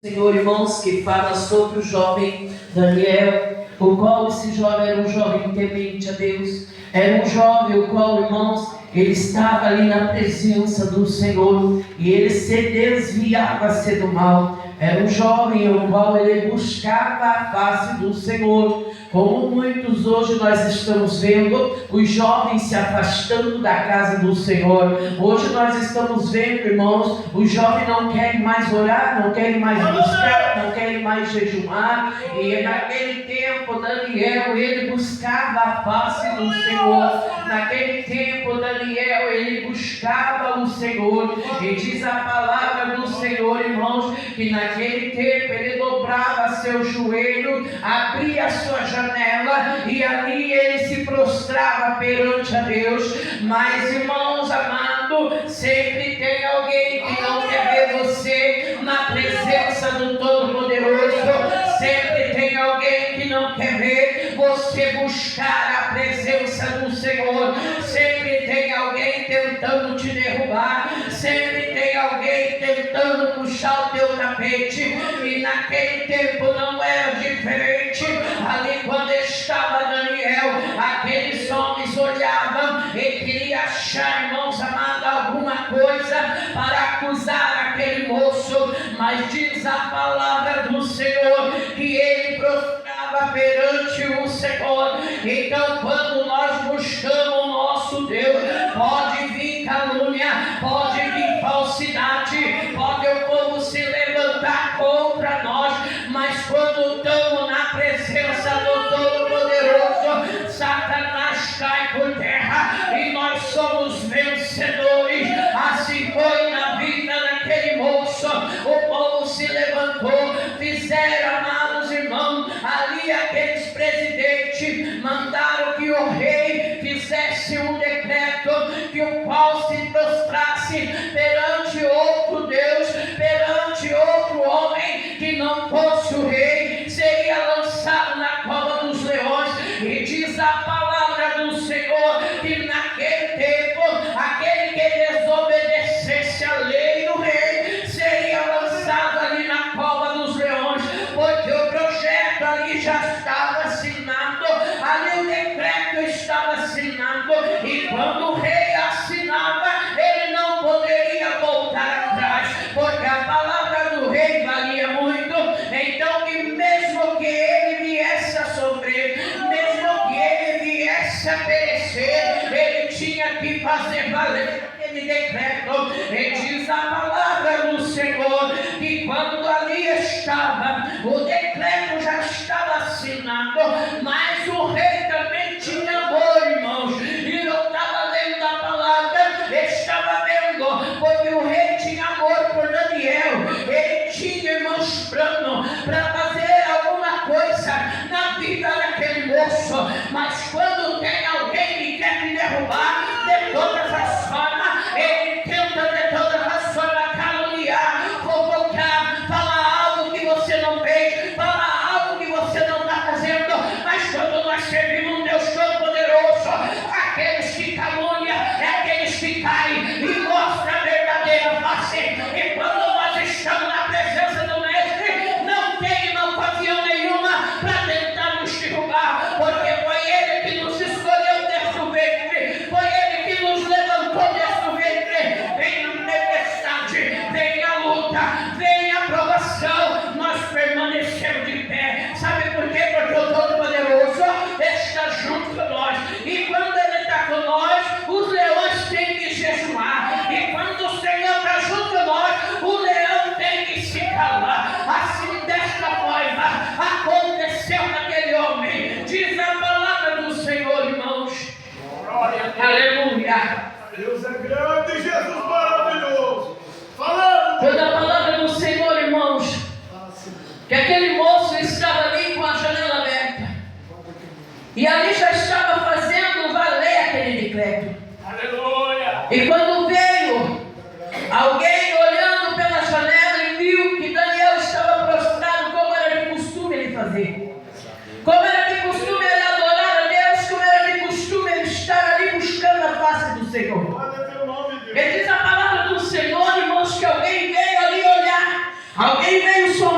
Senhor, irmãos, que fala sobre o jovem Daniel, o qual esse jovem era um jovem temente a Deus, era um jovem o qual, irmãos, ele estava ali na presença do Senhor e ele se desviava-se do mal. Era um jovem o qual ele buscava a face do Senhor. Como muitos hoje nós estamos vendo os jovens se afastando da casa do Senhor. Hoje nós estamos vendo, irmãos, os jovens não querem mais orar, não querem mais buscar, não querem mais jejuar. E naquele tempo Daniel, ele buscava a face do Senhor. Naquele tempo Daniel, ele buscava o Senhor. E diz a palavra do Senhor, irmãos, que naquele tempo ele dobrava seu joelho, abria a sua janela e ali ele se prostrava perante a Deus. Mas, irmãos amados, sempre tem alguém que não quer ver você na presença do Todo-Poderoso. Sempre tem alguém que não quer ver você buscar a presença do Senhor. Sempre tem alguém tentando te derrubar. Sempre tem alguém tentando puxar o teu tapete. E naquele tempo não era diferente. Ali quando estava Daniel, aqueles homens olhavam e queriam achar, irmãos amados, alguma coisa para acusar aquele moço. Mas diz a palavra do Senhor que ele prostrava perante o Senhor. Então quando nós buscamos o nosso Deus, pode vir calúnia, pode vir falsidade, pode o povo se levantar contra nós, mas quando estamos na presença do Todo-Poderoso, Satanás cai por terra e nós somos vencedores. Assim foi na vida daquele moço. O povo se levantou, fizeram, amados irmãos, ali aqueles presidentes mandaram que o rei fizesse um decreto que o qual se prostrasse perante outro Deus, perante outro homem que não fosse o rei, seria lançado na cova dos leões. E diz a palavra do Senhor que naquele tempo aquele que desobedecesse a lei do rei seria lançado ali na cova dos leões, porque o projeto ali já estava assinado, ali o decreto estava assinado, e quando o rei assinava, ele não poderia voltar atrás, porque a palavra do rei valia muito. Então que mesmo que ele viesse a sofrer, mesmo que ele viesse a perecer, ele tinha que fazer valer aquele decreto. E diz a palavra do Senhor que quando ali estava, o decreto já estava assinado, mas o rei também tinha amor, irmãos. E eu estava lendo a palavra, estava vendo, porque o rei tinha amor por Daniel. Ele tinha, irmãos, plano para fazer alguma coisa na vida daquele moço. Mas quando tem alguém que quer te derrubar de todas as formas, ele tenta de todas as formas caluniar, fofocar, falar algo que você não fez, falar algo que você não está fazendo. Mas quando nós servimos um Deus Todo-Poderoso, aqueles que caluniam é aqueles que caem e mostram a verdadeira face. E quando nós estamos na presença do Mestre, não tem ocasião nenhuma para tentar nos derrubar, porque foi Ele que nos escolheu desde o ventre, foi Ele que nos levantou desde o ventre. Vem a tempestade, vem a luta, vem a provação, nós permanecemos de pé. Sabe por quê? Porque o Todo-Poderoso está junto com nós, e quando Ele está com nós, os leões têm que jejuar, e quando o Senhor está junto com nós, o leão tem que se calar. Assim, desta forma, aconteceu naquele homem. Diz a palavra do Senhor, irmãos. Glória a Aleluia. Deus é grande, Jesus maravilhoso. Falando. Foi da palavra do Senhor, irmãos, que aquele moço estava ali com a janela aberta, e ali já estava fazendo valer aquele decreto. Aleluia. E quando veio alguém olhando pela janela e viu que Daniel estava prostrado, como era de costume ele fazer, como era de costume ele adorar a Deus, como era de costume ele estar ali buscando a face do Senhor. Glória a teu nome, Deus. Ele diz a palavra do Senhor, irmãos, que alguém veio ali olhar, alguém veio sondar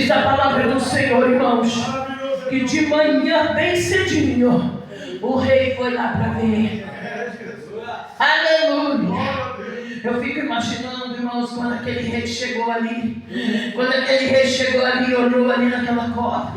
Diz a palavra do Senhor, irmãos, Maravilhoso. que de manhã bem cedinho o rei foi lá para ver. Aleluia. Eu fico imaginando, irmãos, quando aquele rei chegou ali. Quando aquele rei chegou ali, olhou ali naquela cova.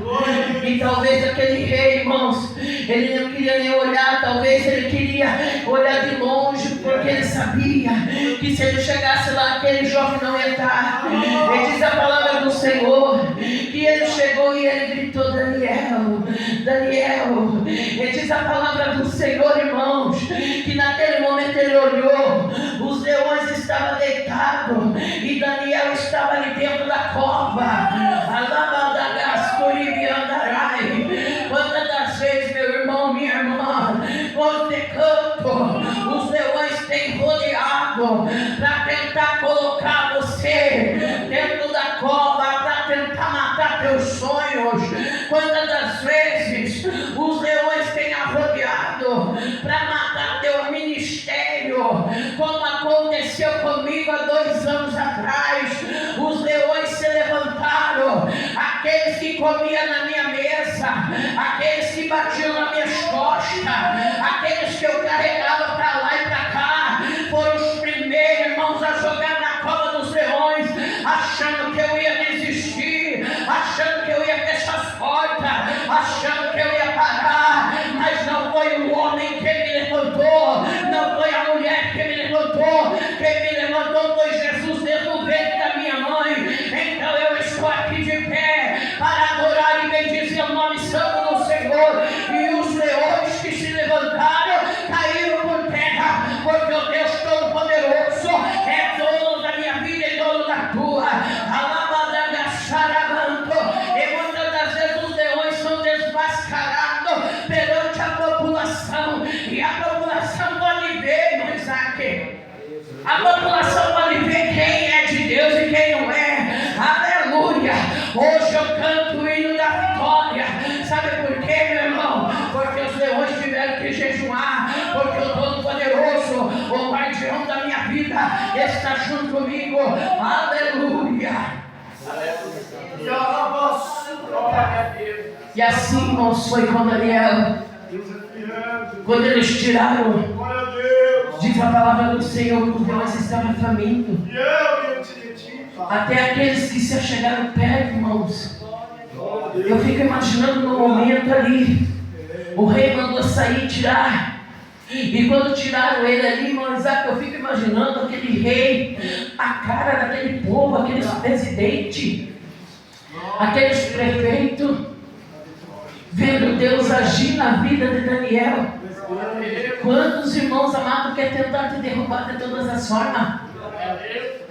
E talvez aquele rei, irmãos, ele não queria nem olhar. Talvez ele queria olhar de longe, porque ele sabia que se ele chegasse lá, aquele jovem não ia estar. E diz a palavra do Senhor que ele chegou e ele gritou: Daniel, Daniel. E diz a palavra do Senhor, irmãos, que naquele momento ele olhou, os leões estavam deitados e Daniel estava ali dentro da cova. Quantas das vezes, meu irmão, minha irmã, quando de canto, os leões têm rodeado para tentar colocar você dentro da cova, para tentar matar teus sonhos. Quantas das vezes os leões têm rodeado para matar teu ministério, como aconteceu comigo há 2 anos atrás. Os leões se levantaram, aqueles que comiam na minha mesa, aqueles que batiam nas minhas costas, aqueles que eu carregava para lá e para cá, foram os primeiros, irmãos, a jogar na cova dos leões, achando que eu ia desistir, achando que eu ia fechar as portas, achando que eu ia parar. Mas não foi o homem que me levantou, não foi a mulher que me levantou. Quem me levantou foi Jesus dentro do ventre da minha mãe. Então eu estou aqui de pé para adorar e bendizer o nome santo do Senhor. E os leões que se levantaram caíram por terra, porque o Deus Todo-Poderoso é dono da minha vida e dono da tua. E muitas das vezes os leões são desmascarados perante a população, e a população pode ver, irmão Isaac, a população pode ver quem é de Deus e quem não é. Aleluia. Hoje eu canto o hino da vitória. Sabe por quê, meu irmão? Porque os leões tiveram que jejuar, porque o Todo-Poderoso, o guardião da minha vida, está junto comigo. Aleluia. E assim, irmãos, foi com Daniel. Quando eles tiraram, diz a palavra do Senhor, que os leões estavam famintos. Até aqueles que se achegaram perto, irmãos. Eu fico imaginando no momento ali, o rei mandou sair e tirar. E quando tiraram ele ali, irmão Isaac, eu fico imaginando aquele rei, a cara daquele povo, aqueles presidentes, aqueles prefeitos, vendo Deus agir na vida de Daniel. Quantos irmãos amados quer tentar te derrubar de todas as formas?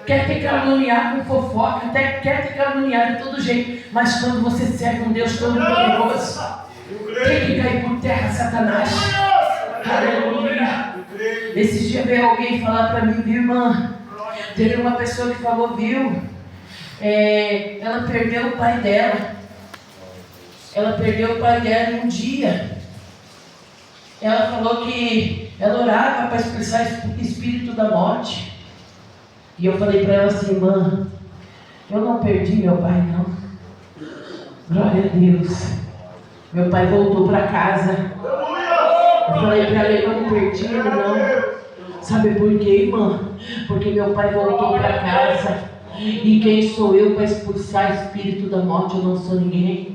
Quer te caluniar com fofoca, até quer te caluniar de todo jeito. Mas quando você serve um Deus Todo-Poderoso, tem que cair por terra, Satanás. Aleluia. Esses dias veio alguém falar para mim, viu, irmã? Teve uma pessoa que falou, viu? Ela perdeu o pai dela. Ela perdeu o pai dela em um dia. Ela falou que ela orava para expulsar o espírito da morte. E eu falei para ela assim, irmã, eu não perdi meu pai, não. Glória a Deus. Meu pai voltou para casa. Eu falei para ela, eu não perdi ele, não. Sabe por quê, irmã? Porque meu pai voltou para casa. E quem sou eu para expulsar espírito da morte? Eu não sou ninguém.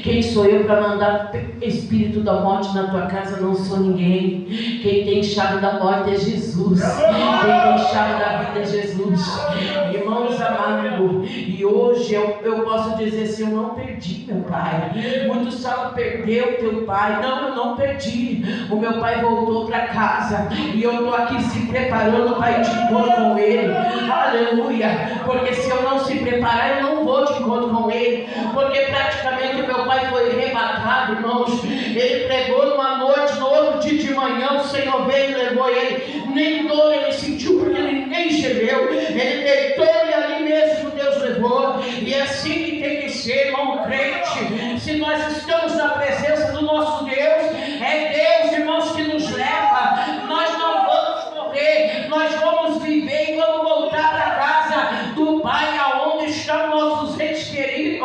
Quem sou eu para mandar espírito da morte na tua casa? Não sou ninguém. Quem tem chave da morte é Jesus. Quem tem chave da vida é Jesus. Irmãos amados, e hoje eu posso dizer assim, eu não perdi meu pai. Muitos falam, perdeu teu pai. Não, eu não perdi. O meu pai voltou para casa e eu estou aqui se preparando para ir de encontro com ele. Aleluia. Porque se eu não se preparar, eu não vou de encontro com ele. Porque praticamente meu pai foi arrebatado, irmãos. Ele pregou numa noite, no outro dia de manhã o Senhor veio e levou ele. Nem dor ele sentiu, porque ele nem gemeu. Ele deitou e ali mesmo Deus levou. E é assim que tem que ser, irmão crente. Se nós estamos na presença do nosso Deus, é Deus, irmãos, que nos leva. Nós não vamos morrer, nós vamos viver e vamos voltar para casa do Pai, aonde estão nossos entes queridos.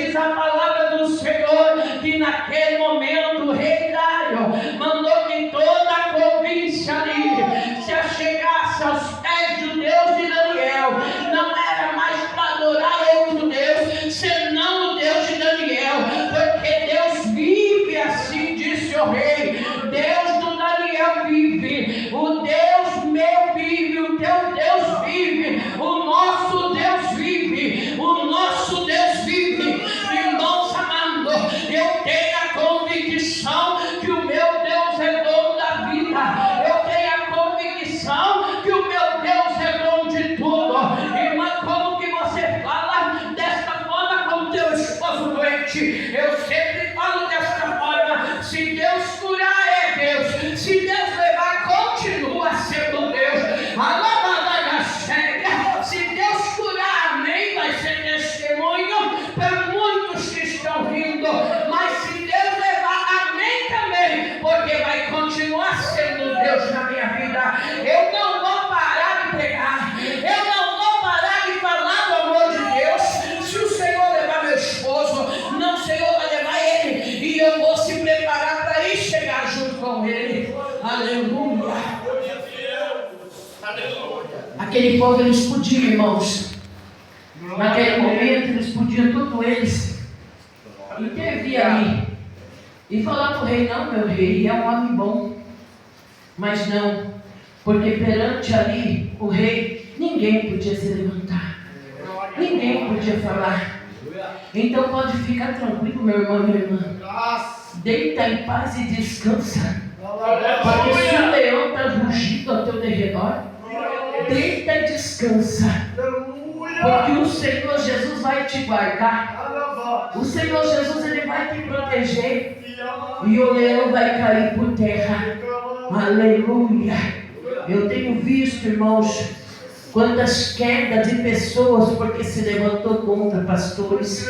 diz a palavra do Senhor que naquele momento o rei Dário mandou que toda a província ali se achegasse aos pés do Deus de Daniel. Não era mais para adorar outro Deus, senão o Deus de Daniel, porque Deus vive, assim disse o rei. Deus do Daniel vive, o Deus meu vive, o teu Deus vive, o nosso Deus vive, o nosso Deus vive. Irmãos amados, eu tenho a convicção que o meu Deus é dono da vida, eu tenho a convicção que o meu Deus é dono de tudo. Irmã, como que você fala desta forma com teu esposo doente? Eu sempre falo desta forma: se Deus curar é Deus, se Deus levar continua sendo Deus. Alabada cega, se Deus curar, amém, vai ser testemunho para muitos que estão rindo, mas se Deus levar, amém também, porque vai continuar sendo Deus na minha vida. Eu não vou parar de pregar, eu não vou parar de falar do amor de Deus. Se o Senhor levar meu esposo, não, o Senhor vai levar ele, e eu vou se preparar para ir chegar junto com ele. Aleluia. Aquele povo, eles podiam, irmãos, naquele momento eles podiam, todos eles, intervir ali e falar para o rei: não, meu rei, é um homem bom. Mas não, porque perante ali o rei, ninguém podia se levantar, ninguém podia falar. Então pode ficar tranquilo, meu irmão e minha irmã, deita em paz e descansa, porque se o leão está rugindo ao teu derredor, deita e descansa, porque o Senhor Jesus vai te guardar, o Senhor Jesus, ele vai te proteger, e o leão vai cair por terra. Aleluia. Eu tenho visto, irmãos, quantas quedas de pessoas porque se levantou contra pastores.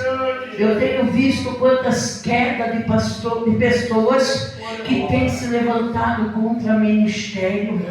Eu tenho visto quantas quedas de pessoas que têm se levantado contra ministério,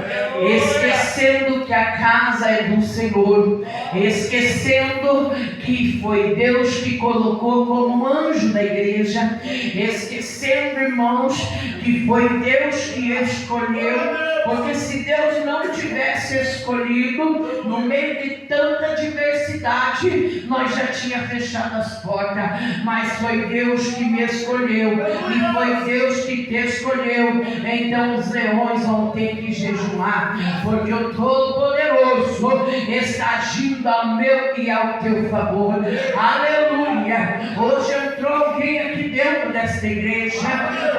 esquecendo que a casa é do Senhor, esquecendo que foi Deus que colocou como anjo da igreja, esquecendo, irmãos, que foi Deus que escolheu, porque se Deus não tivesse escolhido, no meio de tanta diversidade, nós já tínhamos fechado as portas, mas foi Deus que me escolheu, e foi Deus que te escolheu. Então os leões vão ter que jejuar, porque o Todo-Poderoso está agindo ao meu e ao teu favor. Aleluia. Hoje entrou alguém aqui dentro desta igreja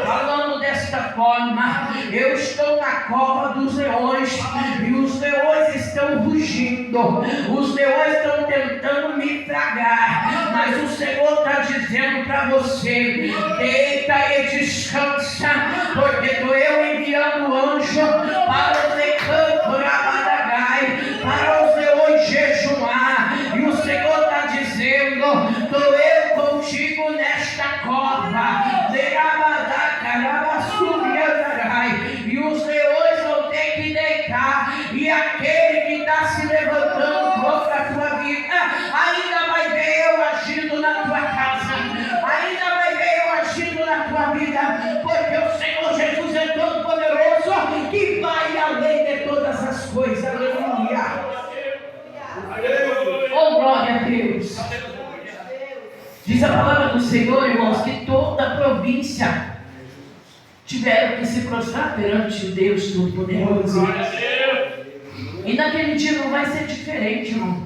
falando desta forma: eu estou na cova dos leões, e os leões estão rugindo, os leões estão tentando me tragar, mas o Senhor está dizendo para você: deita e descansa, porque estou eu enviando o anjo para os recantos Rabadagai, para os leões jejuar, e o Senhor está dizendo: estou eu contigo nesta cova, e os leões vão ter que deitar, e aquele que está se levantando contra a tua vida, ainda vai ver eu agindo na tua casa, ainda vai ver eu agindo na tua vida, porque o Senhor Jesus é todo poderoso, que vai além de todas as coisas. Aleluia. Oh, glória a Deus. Diz a palavra do Senhor, irmãos, que toda a província tiveram que se prostrar perante Deus Todo-Poderoso. E naquele dia não vai ser diferente, irmão.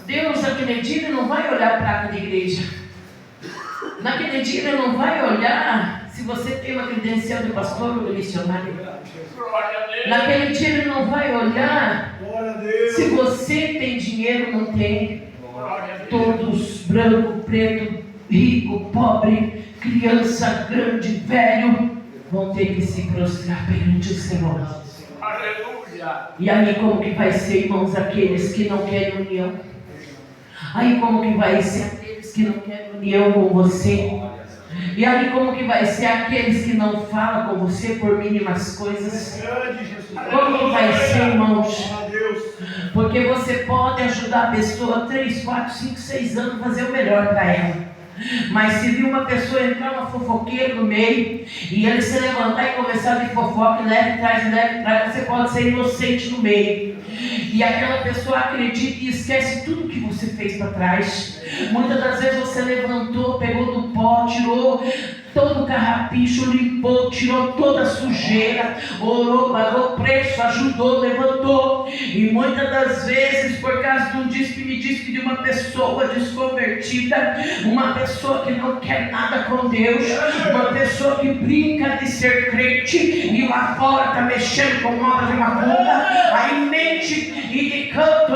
Deus, naquele dia, não vai olhar a placa de igreja. Naquele dia, Ele não vai olhar se você tem uma credencial de pastor ou de missionário. Naquele dia, Ele não vai olhar se você tem dinheiro ou não tem. Todos, branco, preto, rico, pobre, criança, grande, velho, vão ter que se prostrar perante o Senhor. Aleluia. E aí como que vai ser, irmãos, aqueles que não querem união? Aí como que vai ser aqueles que não querem união com você? E aí como que vai ser aqueles que não falam com você por mínimas coisas? Como que vai ser, irmãos? Porque você pode ajudar a pessoa 3, 4, 5, 6 anos a fazer o melhor para ela. Mas se viu uma pessoa entrar uma fofoqueira no meio e ele se levantar e começar de fofoca, leve trás, você pode ser inocente no meio. E aquela pessoa acredita e esquece tudo que você fez para trás. Muitas das vezes você levantou, pegou do pó, tirou todo o carrapicho, limpou, tirou toda a sujeira, orou, pagou preço, ajudou, levantou. E muitas das vezes, por causa de um disque-me-disque de uma pessoa desconvertida, uma pessoa que não quer nada com Deus, uma pessoa que brinca de ser crente e lá fora está mexendo com obra de macumba, aí mente e de canto,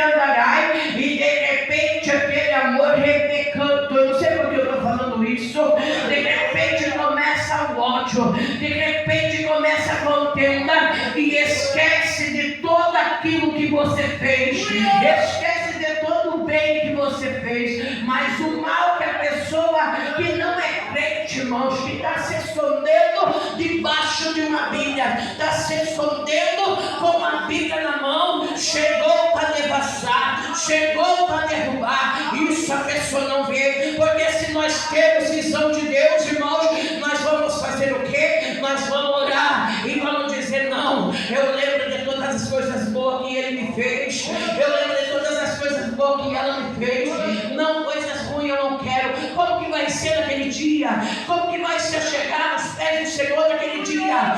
andarai, e de repente aquele amor rebecanto. Eu não sei porque eu estou falando isso. De repente começa o ódio, de repente começa a contenda e esquece de tudo aquilo que você fez, esquece de todo o bem que você fez, mas o mal que a pessoa que não é crente, irmãos, que está se escondendo debaixo de uma Bíblia, está se escondendo com uma Bíblia na mão, chegou para devastar, chegou para derrubar. Isso a pessoa não vê, porque se nós temos visão de Deus, irmãos, nós vamos fazer o quê? Nós vamos orar e vamos dizer: não, eu lembro de todas as coisas boas que Ele me fez, eu lembro de todas as coisas boas que ela me fez, não coisas ruins eu não quero. Como que vai ser naquele dia? Como que vai ser chegar aos pés do Senhor naquele dia?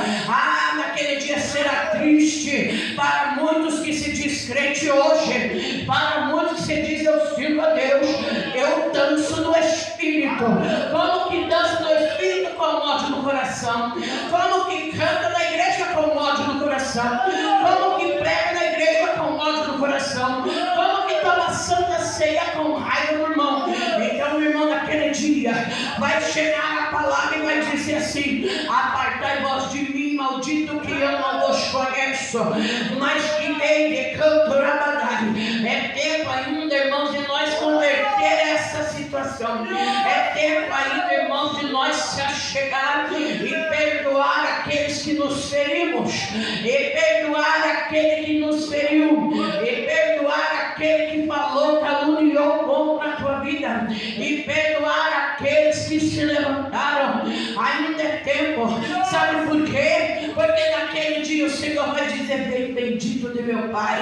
Naquele dia será triste para muitos que se diz crente hoje, para muitos que se diz eu sirvo a Deus, eu danço no Espírito. Como que dança no Espírito com ódio no coração? Como que canta na igreja com ódio no coração? Como que prega na igreja com ódio no coração? Como que toma santa ceia com raiva no irmão? Então o irmão naquele dia vai chegar a palavra e vai dizer assim: apartai-vos de mim, maldito, que eu não vos conheço. Mas que dei de canto rabadai. É tempo ainda, irmãos, de nós converter essa situação. É tempo ainda, irmãos, de nós se achegar e perdoar aqueles que nos ferimos, e perdoar aquele que nos feriu, e perdoar aquele que falou, caluniou contra a tua vida, e perdoar aqueles que se levantaram. Ainda é tempo. Sabe por quê? Porque naquele dia o Senhor vai dizer: vem bendito de meu Pai,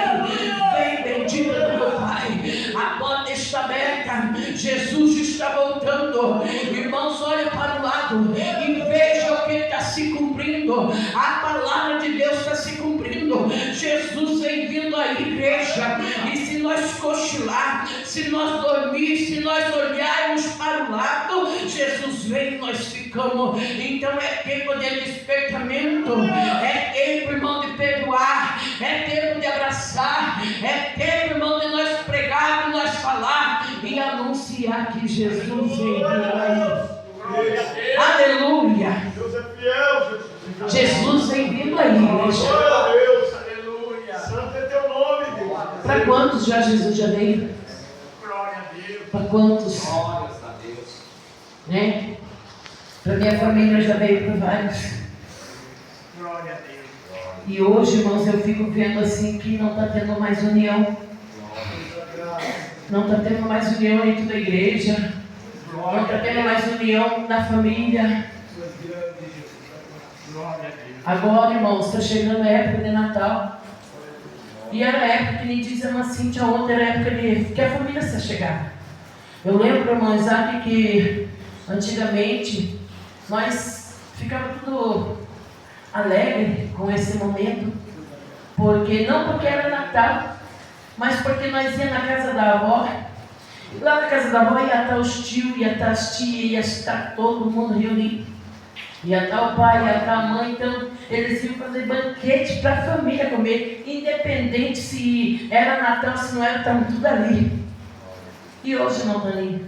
vem bendito de meu Pai. A porta está aberta, Jesus está voltando. Irmãos, olha para o lado e veja o que está se cumprindo. A palavra de Deus está se cumprindo. Jesus vem vindo à igreja, e se nós cochilar, se nós dormir, se nós olharmos para o lado, Jesus vem e nós ficamos. Então é tempo de despertamento, é tempo, irmão, de perdoar, é tempo de abraçar, é tempo, irmão, de nós pregar, de nós falar e anunciar que Jesus veio aí. Aleluia! Deus é fiel, Jesus. Jesus vem vindo aí, igreja. Glória a Deus, aleluia. Santo é teu nome, Deus. Para quantos já Jesus já veio? Glória a Deus. Para quantos? Glórias a Deus. Né? Para minha família já veio para vários. Glória a Deus. E hoje, irmãos, eu fico vendo assim que não está tendo mais união. Não está tendo mais união dentro da igreja. Não está tendo mais união na família. Agora, irmãos, está chegando a época de Natal. E era a época que nem diz a Cíntia ontem, era a época de que a família se chegava. Eu lembro, irmão Isaac, que antigamente nós ficávamos tudo alegre com esse momento, porque não porque era Natal, mas porque nós íamos na casa da avó. E lá na casa da avó ia estar os tios, ia estar as tias, ia estar todo mundo reunido. Ia estar o pai, ia estar a mãe. Então eles iam fazer banquete para a família comer, independente se era Natal, se não era, estavam tudo ali. E hoje não está ali.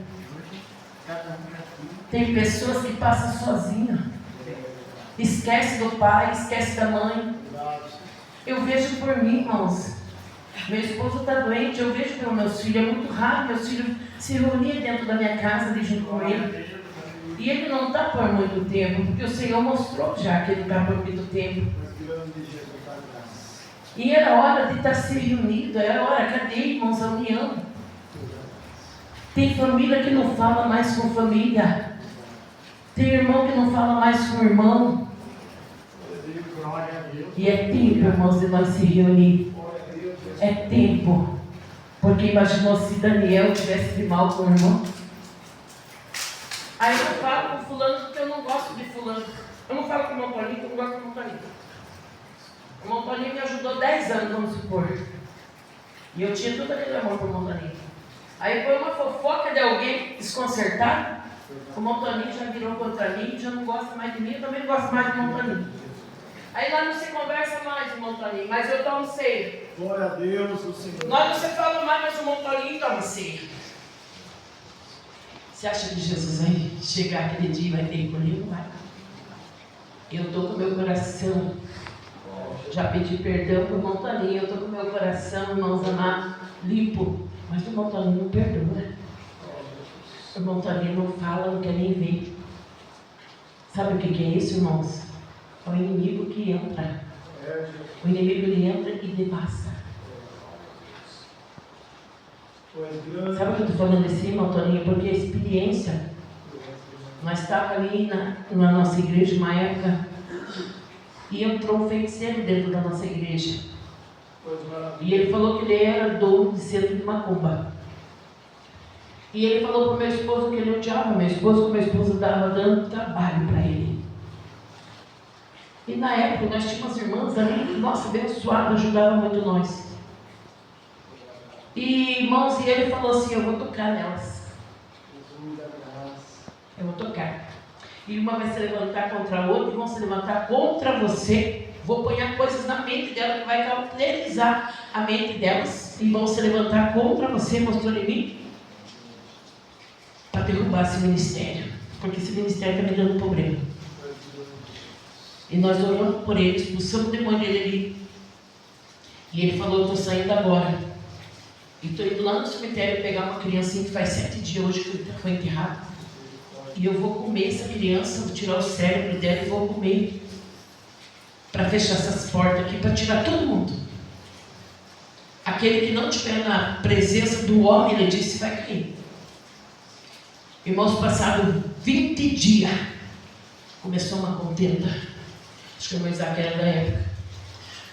Tem pessoas que passam sozinhas, esquece do pai, esquece da mãe. Eu vejo por mim, irmãos. Meu esposo está doente, eu vejo pelos meus filhos. É muito raro meus filhos se reunirem dentro da minha casa ali junto com ele. E ele não está por muito tempo, porque o Senhor mostrou já que ele está por muito tempo. E era hora de estar se reunido, era hora, cadê, irmãos, a união? Tem família que não fala mais com família. Tem irmão que não fala mais com irmão. E é tempo, irmãos, de nós se reunir. É tempo. Porque imaginou se Daniel tivesse de mal com o irmão. Aí eu falo com fulano porque eu não gosto de fulano. Eu não falo com o Montoninho porque eu não gosto do Montoninho. O Montoninho me ajudou 10 anos, vamos supor. E eu tinha todo aquele amor por Montoninho. Aí foi uma fofoca de alguém desconcertar. O Montoninho já virou contra mim, já não gosta mais de mim, eu também não gosto mais de Montoninho. Aí nós não se conversa mais de Montoninho, mas eu tomo ceia. Glória a Deus, o Senhor. Nós não se fala mais, mas o Montoninho toma ceia. Você acha que Jesus vai chegar aquele dia e vai ter encolhido? Não vai. Eu estou com o meu coração, já pedi perdão para o Montoninho, eu estou com o meu coração, irmãos amados, limpo. Mas o Montoninho não perdoa. O Montoninho não fala, não quer nem ver. Sabe o que é isso, irmãos? É o inimigo que entra. O inimigo ele entra e devassa. Sabe o que eu estou falando assim, Montoninho? Porque a experiência. Nós estávamos ali na nossa igreja uma época e entrou um feiticeiro dentro da nossa igreja. E ele falou que ele era dono de centro de macumba. E ele falou para o meu esposo que ele odiava meu esposo, que o meu esposo estava dando trabalho para ele. E na época nós tínhamos irmãs ali, nossa, abençoadas, ajudavam muito nós. E irmãos, e ele falou assim: eu vou tocar nelas. Eu vou tocar. E uma vai se levantar contra a outra, e vão se levantar contra você. Vou pôr coisas na mente dela que vai cauterizar a mente delas. E vão se levantar contra você, mostrou em mim, para derrubar esse ministério. Porque esse ministério está me dando problema. E nós oramos por ele, expulsamos o demônio dele ali. E ele falou: eu estou saindo agora. E estou indo lá no cemitério pegar uma criancinha que faz 7 dias hoje que foi enterrada. E eu vou comer essa criança, vou tirar o cérebro dela e vou comer. Para fechar essas portas aqui, para tirar todo mundo. Aquele que não estiver na presença do homem, ele disse, vai cair. Irmãos, passaram 20 dias. Começou uma contenda. Acho que o irmão Isaac era da época.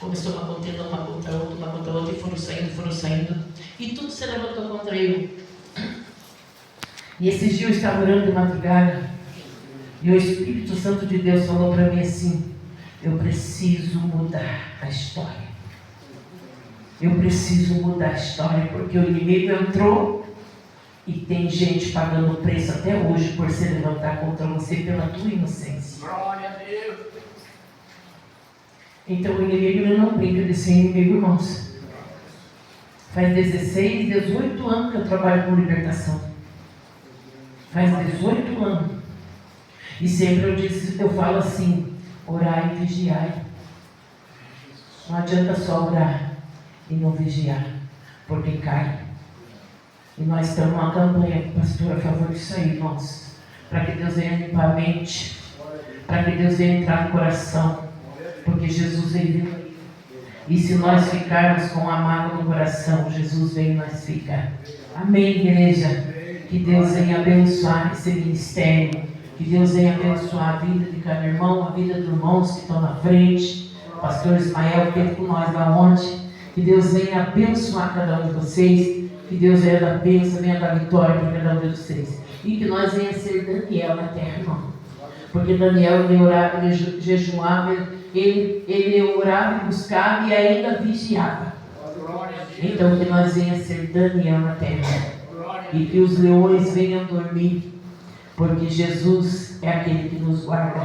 Começou uma contenda, uma contra a outra, e foram saindo. E tudo se levantou contra ele. E esses dias eu estava orando de madrugada. E o Espírito Santo de Deus falou para mim assim: eu preciso mudar a história. Eu preciso mudar a história, porque o inimigo entrou e tem gente pagando preço até hoje por se levantar contra você pela tua inocência. Glória a Deus. Então o inimigo ele não brinca de ser inimigo, irmãos. Faz 16, 18 anos que eu trabalho com libertação. Faz 18 anos. E sempre eu falo assim: orai e vigiai. Não adianta só orar e não vigiar, porque cai. E nós estamos numa campanha, pastor, a favor disso aí, irmãos. Para que Deus venha limpar a mente, para que Deus venha entrar no coração, porque Jesus veio. E se nós ficarmos com a mágoa no coração, Jesus veio e nós ficar. Amém, igreja? Que Deus venha abençoar esse ministério. Que Deus venha abençoar a vida de cada irmão, a vida dos irmãos que estão na frente. O pastor Ismael que esteve com nós lá ontem. Que Deus venha abençoar cada um de vocês. Que Deus venha dar bênção, venha dar vitória para cada um de vocês. E que nós venha ser Daniel na terra, irmão. Porque Daniel, ele orava, ele jejuava, ele orava e buscava e ainda vigiava. Então que nós venha ser Daniel na terra. E que os leões venham dormir. Porque Jesus é aquele que nos guarda,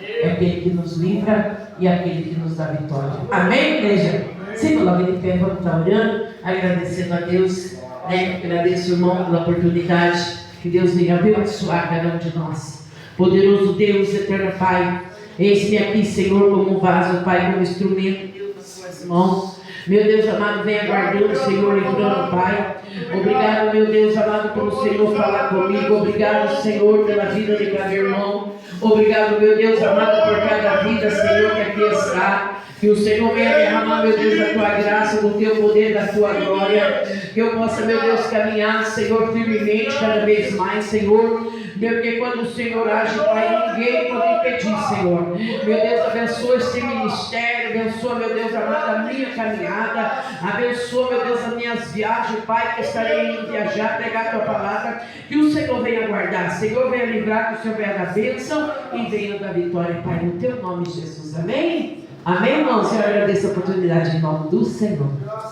é aquele que nos livra e é aquele que nos dá vitória. Amém, igreja? Se coloque de pé, vamos estar orando, agradecendo a Deus, né? Agradeço o irmão pela oportunidade. Que Deus venha abençoar cada um de nós. Poderoso Deus, eterno Pai, eis-me aqui, Senhor, como um vaso, Pai, como instrumento, Deus, nas suas mãos. Meu Deus amado, venha guardando, Senhor, entrando, Pai. Obrigado, meu Deus amado, pelo Senhor falar comigo. Obrigado, Senhor, pela vida de cada irmão. Obrigado, meu Deus amado, por cada vida, Senhor, que aqui está. Que o Senhor venha derramar, meu Deus, a tua graça, do teu poder, da tua glória. Que eu possa, meu Deus, caminhar, Senhor, firmemente, cada vez mais, Senhor. Porque quando o Senhor age, Pai, ninguém pode impedir, Senhor. Meu Deus, abençoa esse ministério, abençoa, meu Deus amado, a minha caminhada, abençoa, meu Deus, as minhas viagens, Pai, que estarei indo viajar, pregar a tua palavra. Que o Senhor venha guardar, Senhor, venha livrar, que o Senhor venha dar bênção e venha dar vitória, Pai, no teu nome, Jesus. Amém? Amém, irmãos? Eu agradeço a oportunidade em nome do Senhor.